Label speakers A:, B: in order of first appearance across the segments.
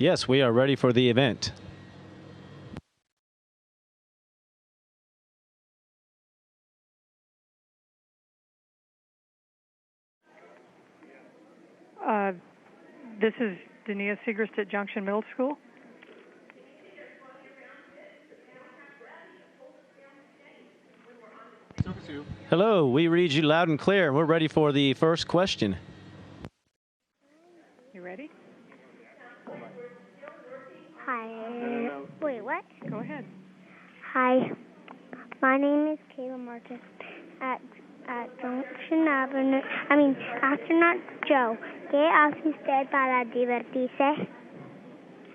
A: Yes, we are ready for the event.
B: This is Dania Segrist at Junction Middle School.
A: Hello, we read you loud and clear. We're ready for the first question.
B: You ready?
C: Hi. Wait, what?
B: Go ahead.
C: Hi. My name is Kayla Martin at Junction Avenue. Astronaut Joe. ¿Qué hace usted para divertirse?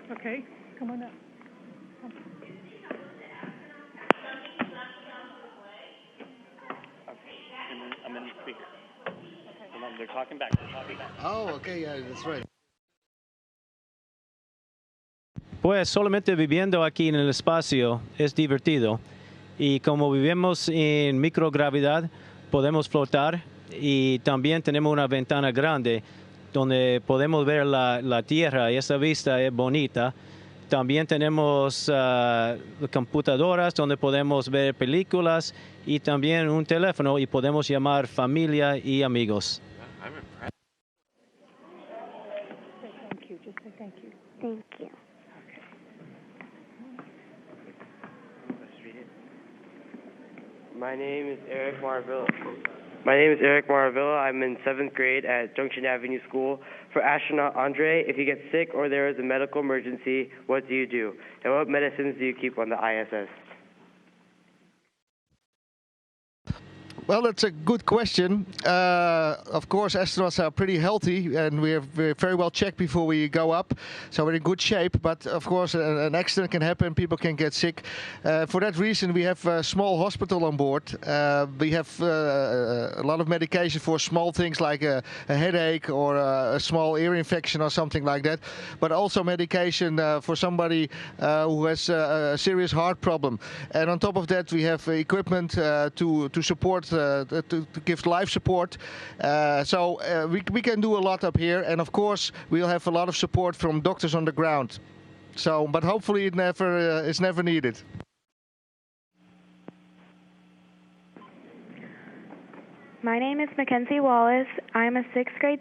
B: Okay, come on up.
D: I'm in the speaker. Okay. They're talking back.
E: Oh, okay, yeah, that's right.
A: Pues solamente viviendo aquí en el espacio es divertido. Y como vivimos en microgravedad, podemos flotar y también tenemos una ventana grande donde podemos ver la Tierra y esa vista es bonita. También tenemos computadoras donde podemos ver películas y también un teléfono y podemos llamar familia y amigos.
B: Thank you. Just say thank you.
C: Thank you.
F: My name is Eric Marvilla. I'm in 7th grade at Junction Avenue School. For astronaut Andre, if you get sick or there is a medical emergency, what do you do? And what medicines do you keep on the ISS?
E: Well, that's a good question. Of course, astronauts are pretty healthy, and we're very well checked before we go up, so we're in good shape. But of course, an accident can happen. People can get sick. For that reason, we have a small hospital on board. We have a lot of medication for small things like a headache or a small ear infection or something like that. But also medication for somebody who has a serious heart problem. And on top of that, we have equipment to support. To give life support, so we can do a lot up here, and of course we'll have a lot of support from doctors on the ground. So, but hopefully it's never needed.
G: My name is Mackenzie Wallace. I'm a 6th grade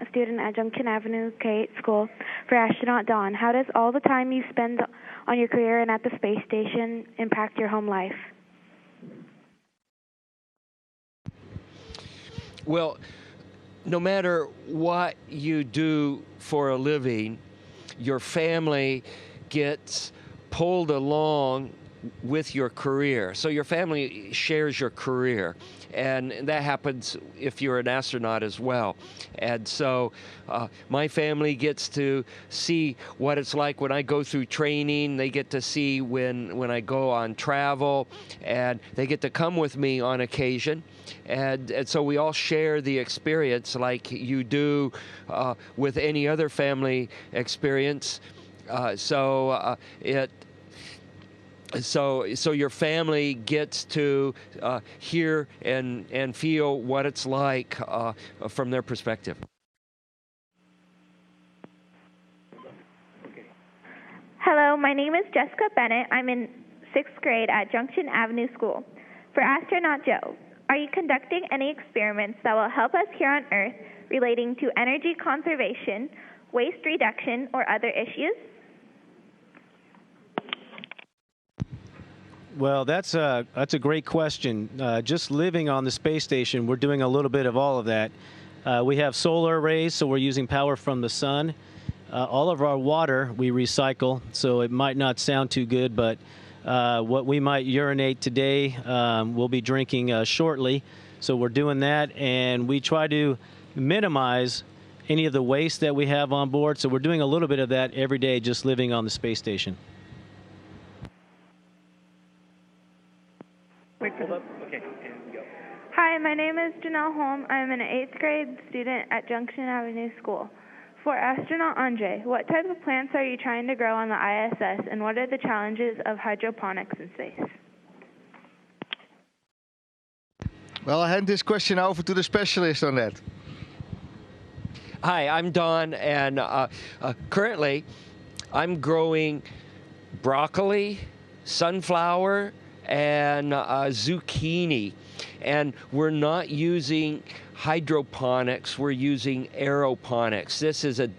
G: student at Junction Avenue K School for astronaut Dawn. How does all the time you spend on your career and at the space station impact your home life?
H: Well, no matter what you do for a living, your family gets pulled along with your career. So your family shares your career, and that happens if you're an astronaut as well. And so my family gets to see what it's like when I go through training. They get to see when I go on travel, and they get to come with me on occasion. And so we all share the experience like you do with any other family experience. So your family gets to hear and feel what it's like from their perspective.
I: Hello, my name is Jessica Bennett. I'm in 6th grade at Junction Avenue School. For astronaut Joe, are you conducting any experiments that will help us here on Earth relating to energy conservation, waste reduction, or other issues?
A: Well, that's a great question. Just living on the space station, we're doing a little bit of all of that. We have solar arrays, so we're using power from the sun. All of our water we recycle, so it might not sound too good, but what we might urinate today, we'll be drinking shortly. So we're doing that, and we try to minimize any of the waste that we have on board. So we're doing a little bit of that every day, just living on the space station.
D: Wait, hold up. Okay, and go.
I: Hi, my name is Janelle Holm. I'm an 8th grade student at Junction Avenue School. For astronaut Andre, what type of plants are you trying to grow on the ISS, and what are the challenges of hydroponics in space?
E: Well, I hand this question over to the specialist on that.
H: Hi, I'm Don, and currently I'm growing broccoli, sunflower, and zucchini. And we're not using hydroponics, we're using aeroponics. This is a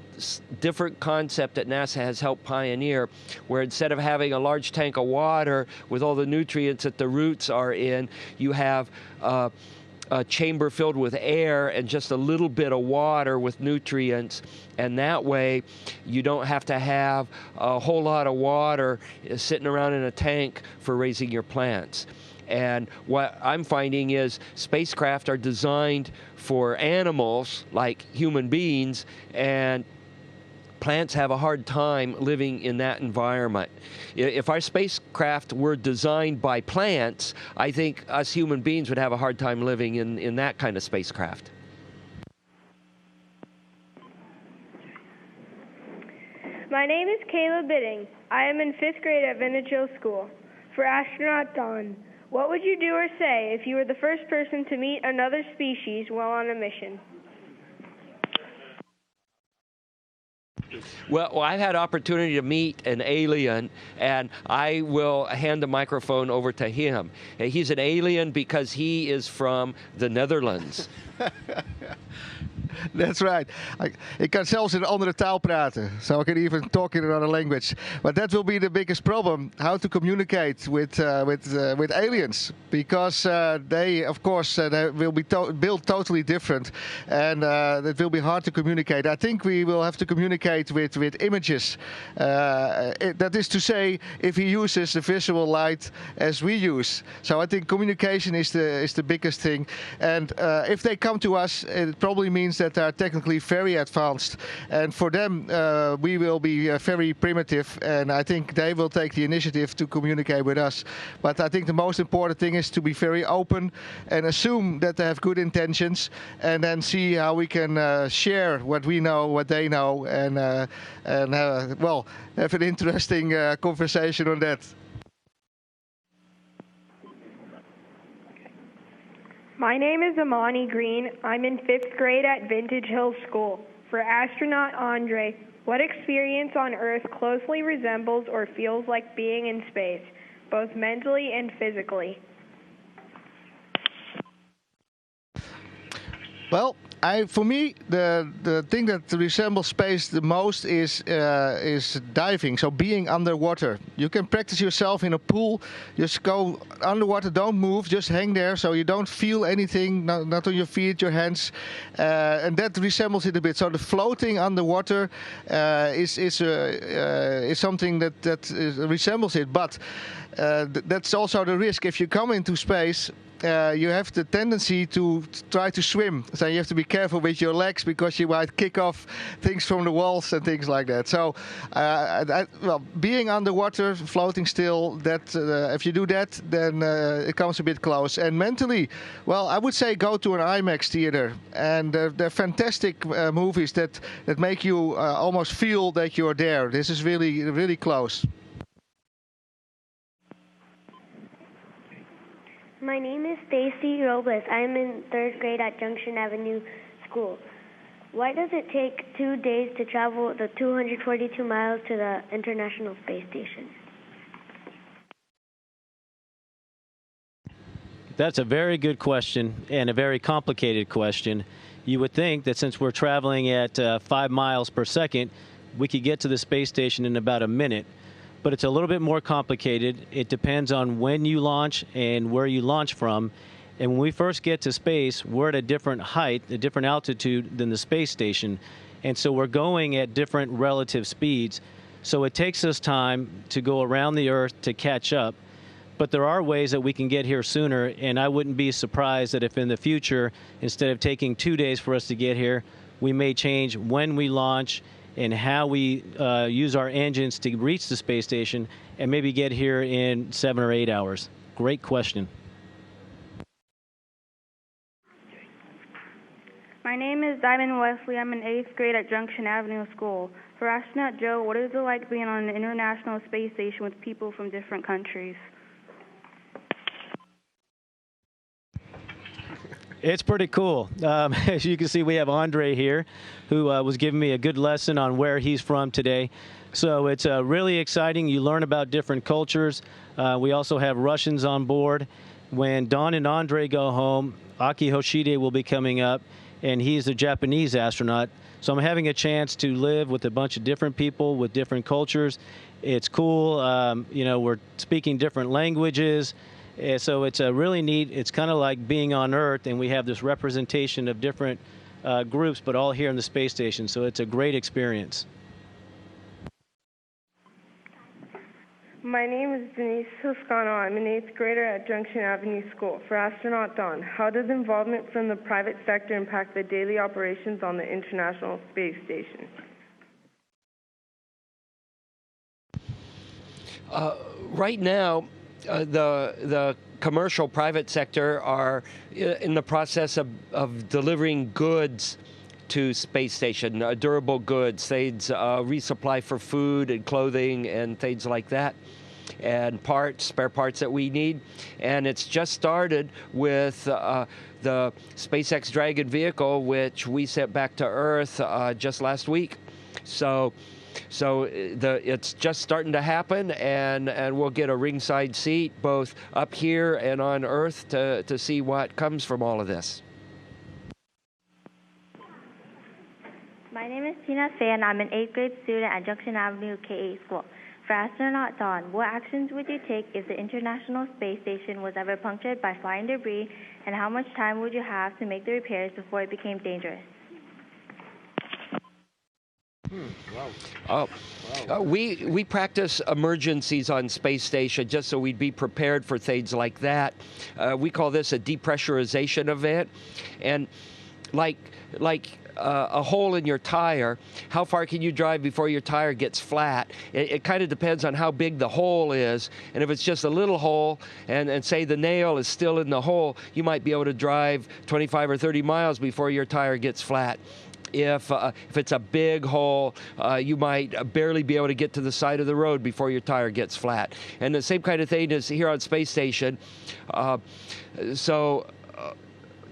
H: different concept that NASA has helped pioneer, where instead of having a large tank of water with all the nutrients that the roots are in, you have a chamber filled with air and just a little bit of water with nutrients, and that way you don't have to have a whole lot of water sitting around in a tank for raising your plants. And what I'm finding is spacecraft are designed for animals like human beings, and plants have a hard time living in that environment. If our spacecraft were designed by plants, I think us human beings would have a hard time living in that kind of spacecraft.
J: My name is Kayla Bidding. I am in 5th grade at Vintage Hill School. For astronaut Don, what would you do or say if you were the first person to meet another species while on a mission?
H: Well, I've had opportunity to meet an alien, and I will hand the microphone over to him. He's an alien because he is from the Netherlands.
E: That's right. Ik kan zelfs in een andere taal praten. So I can even talk in another language. But that will be the biggest problem: how to communicate with aliens, because they, of course, they will be built totally different, and it will be hard to communicate. I think we will have to communicate with images. That is to say, if he uses the visual light as we use. So I think communication is the biggest thing. And if they come to us, it probably means that they are technically very advanced, and for them we will be very primitive, and I think they will take the initiative to communicate with us. But I think the most important thing is to be very open and assume that they have good intentions, and then see how we can share what we know, what they know, and well, have an interesting conversation on that.
J: My name is Amani Green. I'm in 5th grade at Vintage Hill School. For astronaut Andre, what experience on Earth closely resembles or feels like being in space, both mentally and physically?
E: Well, for me, the thing that resembles space the most is diving. So being underwater, you can practice yourself in a pool. Just go underwater, don't move, just hang there, so you don't feel anything, not on your feet, your hands, and that resembles it a bit. So the floating underwater is something that resembles it, but that's also the risk. If you come into space, you have the tendency to try to swim. So you have to be careful with your legs, because you might kick off things from the walls and things like that. So, well, being underwater, floating still, that if you do that, then it comes a bit close. And mentally, well, I would say go to an IMAX theater. And they're fantastic movies that make you almost feel that you're there. This is really, really close.
C: My name is Stacy Robles. I'm in 3rd grade at Junction Avenue School. Why does it take 2 days to travel the 242 miles to the International Space Station?
A: That's a very good question, and a very complicated question. You would think that since we're traveling at 5 miles per second, we could get to the space station in about a minute. But it's a little bit more complicated. It depends on when you launch and where you launch from. And when we first get to space, we're at a different height, a different altitude than the space station. And so we're going at different relative speeds. So it takes us time to go around the Earth to catch up. But there are ways that we can get here sooner, and I wouldn't be surprised that if in the future, instead of taking 2 days for us to get here, we may change when we launch and how we use our engines to reach the space station, and maybe get here in 7 or 8 hours. Great question.
K: My name is Diamond Wesley. I'm in 8th grade at Junction Avenue School. For astronaut Joe, what is it like being on an international space station with people from different countries?
A: It's pretty cool. As you can see, we have Andre here, who was giving me a good lesson on where he's from today. So it's really exciting. You learn about different cultures. We also have Russians on board. When Don and Andre go home, Aki Hoshide will be coming up, and he's a Japanese astronaut. So I'm having a chance to live with a bunch of different people with different cultures. It's cool. We're speaking different languages. So it's really neat. It's kind of like being on Earth, and we have this representation of different groups, but all here in the space station. So it's a great experience.
L: My name is Denise Toscano. I'm an 8th grader at Junction Avenue School for Astronaut Dawn. How does involvement from the private sector impact the daily operations on the International Space Station?
H: Right now, the commercial private sector are in the process of delivering goods to space station, durable goods, things, resupply for food and clothing and things like that, and spare parts that we need. And it's just started with the SpaceX Dragon vehicle, which we sent back to Earth just last week. So it's just starting to happen, and we'll get a ringside seat both up here and on Earth to see what comes from all of this.
M: My name is Tina Fay, and I'm an 8th grade student at Junction Avenue K-8 School. For Astronaut Dawn, what actions would you take if the International Space Station was ever punctured by flying debris, and how much time would you have to make the repairs before it became dangerous?
H: We practice emergencies on space station just so we'd be prepared for things like that. We call this a depressurization event, and like a hole in your tire, how far can you drive before your tire gets flat? It kind of depends on how big the hole is, and if it's just a little hole and say the nail is still in the hole, you might be able to drive 25 or 30 miles before your tire gets flat. If it's a big hole, you might barely be able to get to the side of the road before your tire gets flat. And the same kind of thing is here on space station.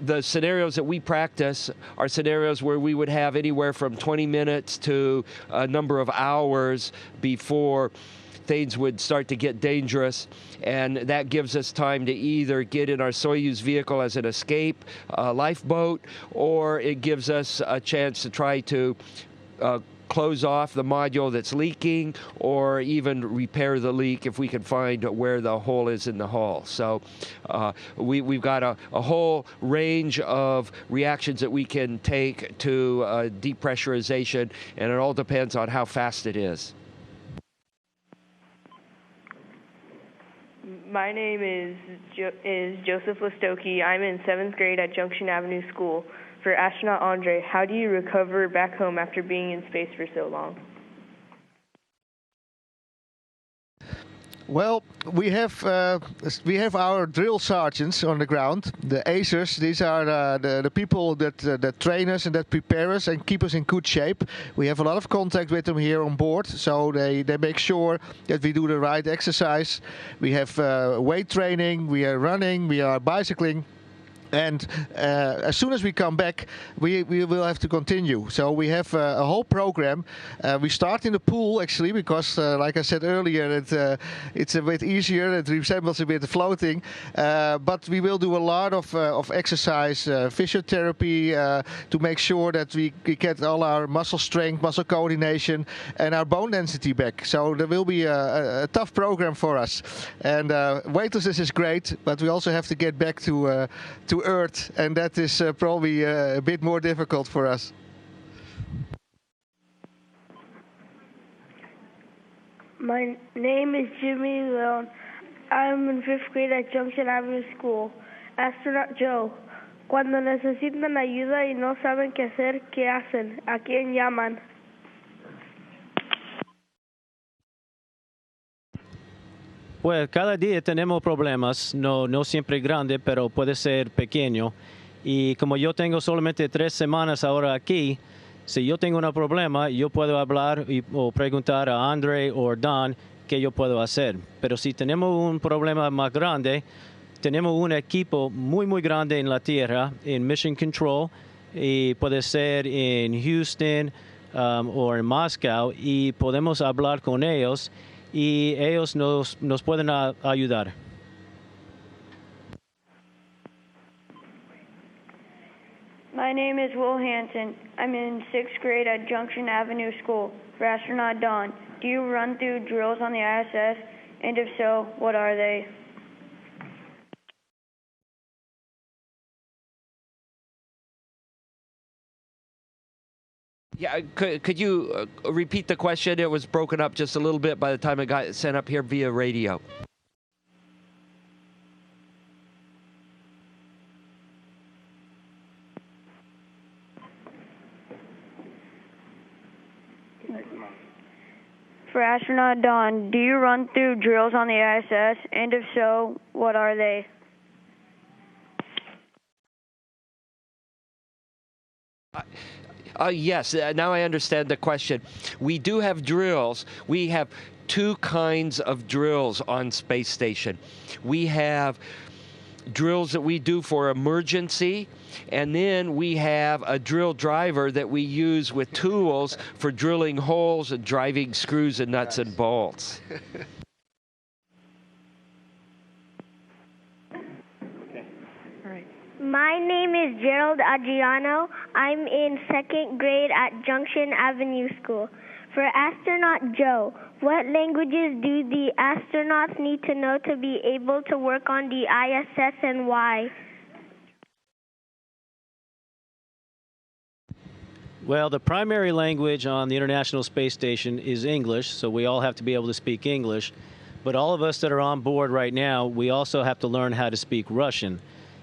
H: The scenarios that we practice are scenarios where we would have anywhere from 20 minutes to a number of hours before things would start to get dangerous, and that gives us time to either get in our Soyuz vehicle as an escape lifeboat, or it gives us a chance to try to close off the module that's leaking, or even repair the leak if we can find where the hole is in the hull. So we've got a whole range of reactions that we can take to depressurization, and it all depends on how fast it is.
L: My name is Joseph Listoki. I'm in 7th grade at Junction Avenue School. For Astronaut Andre, how do you recover back home after being in space for so long?
E: Well, we have our drill sergeants on the ground, the ACERs. These are the people that train us and that prepare us and keep us in good shape. We have a lot of contact with them here on board, so they make sure that we do the right exercise. We have weight training, we are running, we are bicycling. And as soon as we come back, we will have to continue. So we have a whole program. We start in the pool, actually, because, like I said earlier, it's a bit easier. It resembles a bit floating. But we will do a lot of exercise, physiotherapy, to make sure that we get all our muscle strength, muscle coordination, and our bone density back. So there will be a tough program for us. And weightlessness is great, but we also have to get back to Earth, and that is probably a bit more difficult for us.
N: My name is Jimmy Leon. I'm in 5th grade at Junction Avenue School. Astronaut Joe, cuando necesitan ayuda y no saben qué hacer, ¿qué hacen? ¿A quién llaman?
A: Pues cada día tenemos problemas, no siempre grande, pero puede ser pequeño. Y como yo tengo solamente 3 semanas ahora aquí, si yo tengo un problema, yo puedo hablar o preguntar a Andre o Don qué yo puedo hacer. Pero si tenemos un problema más grande, tenemos un equipo muy grande en la Tierra, en Mission Control, y puede ser en Houston o en Moscow y podemos hablar con ellos y ellos nos pueden ayudar.
N: My name is Will Hansen. I'm in 6th grade at Junction Avenue School for Astronaut Dawn. Do you run through drills on the ISS? And if so, what are they?
H: Yeah, could you repeat the question? It was broken up just a little bit by the time it got sent up here via radio.
N: For Astronaut Dawn, do you run through drills on the ISS? And if so, what are they?
H: Yes, now I understand the question. We do have drills. We have two kinds of drills on Space Station. We have drills that we do for emergency, and then we have a drill driver that we use with tools for drilling holes and driving screws and nuts and bolts.
C: My name is Gerald Adriano. I'm in 2nd grade at Junction Avenue School. For Astronaut Joe, what languages do the astronauts need to know to be able to work on the ISS and why?
A: Well, the primary language on the International Space Station is English, so we all have to be able to speak English. But all of us that are on board right now, we also have to learn how to speak Russian.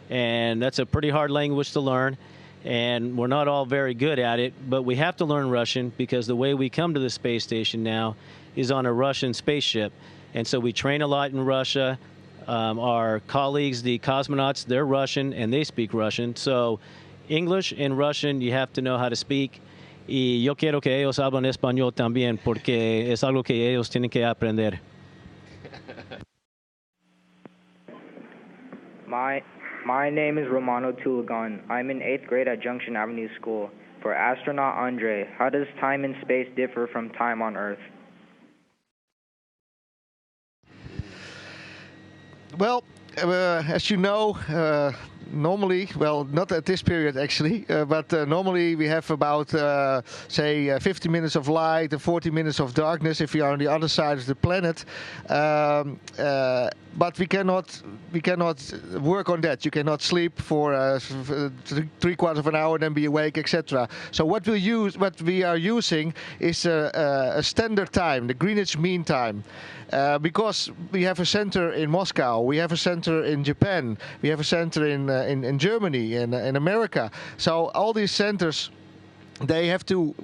A: And that's a pretty hard language to learn, and we're not all very good at it, but we have to learn Russian because the way we come to the space station now is on a Russian spaceship. And so we train a lot in Russia. Our colleagues, the cosmonauts, they're Russian and they speak Russian. So English and Russian, you have to know how to speak. Y yo quiero que ellos hablen español también porque es algo que ellos tienen que aprender.
O: My name is Romano Tulagan. I'm in 8th grade at Junction Avenue School. For Astronaut Andre, how does time in space differ from time on Earth?
E: Well, as you know, normally, well, not at this period actually, but normally we have about, say, 50 minutes of light and 40 minutes of darkness if you are on the other side of the planet. But we cannot work on that. You cannot sleep for 3/4 of an hour, then be awake, etc. So what we are using is a standard time, the Greenwich Mean Time. Because we have a center in Moscow, we have a center in Japan, we have a center in Germany, in America. So all these centers, they have to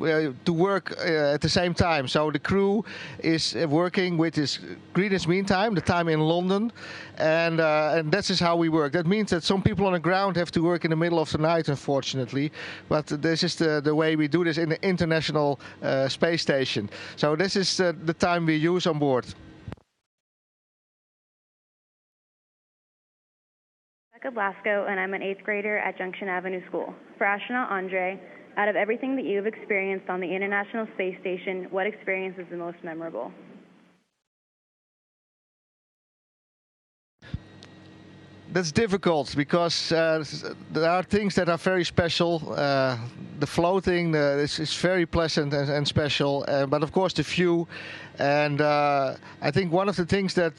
E: work at the same time. So the crew is working with this Greenwich Mean Time, the time in London, and that is how we work. That means that some people on the ground have to work in the middle of the night, unfortunately. But this is the way we do this in the International Space Station. So this is the time we use on board.
K: Blasco, and I'm an 8th grader at Junction Avenue School. For Astronaut Andre, out of everything that you've experienced on the International Space Station, what experience is the most memorable?
E: That's difficult because there are things that are very special. The floating is very pleasant and special, but of course the view. And I think one of the things that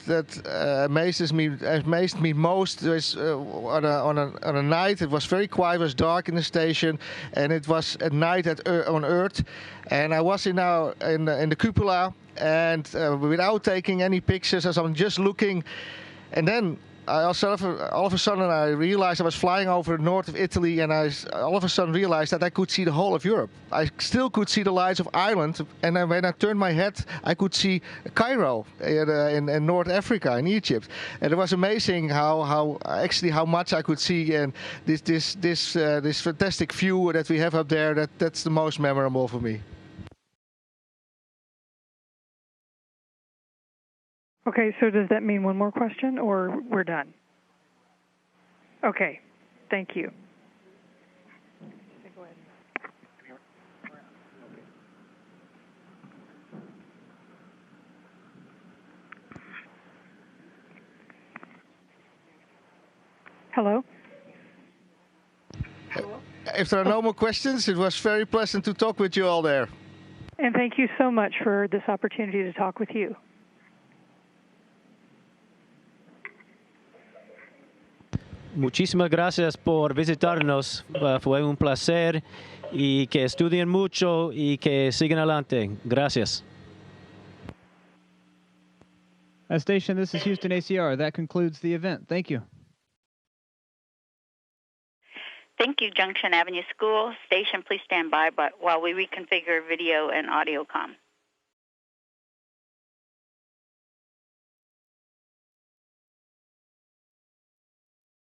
E: amazed me most is on a night. It was very quiet, it was dark in the station, and it was at night on Earth. And I was in the cupola, and without taking any pictures, as I'm just looking, and then all of a sudden I realized I was flying over the north of Italy, and I all of a sudden realized that I could see the whole of Europe. I still could see the lights of Ireland, and then when I turned my head, I could see Cairo in North Africa, in Egypt. And it was amazing how much I could see, and this fantastic view that we have up there. That's the most memorable for me.
B: Okay, so does that mean one more question, or we're done? Okay, thank you. Hello?
E: If there are no more questions, it was very pleasant to talk with you all there.
B: And thank you so much for this opportunity to talk with you.
A: Muchísimas gracias por visitarnos. Fue un placer y que estudien mucho y que sigan adelante. Gracias.
P: Station, this is Houston ACR. That concludes the event. Thank you.
Q: Thank you, Junction Avenue School. Station, please stand by while we reconfigure video and audio comm.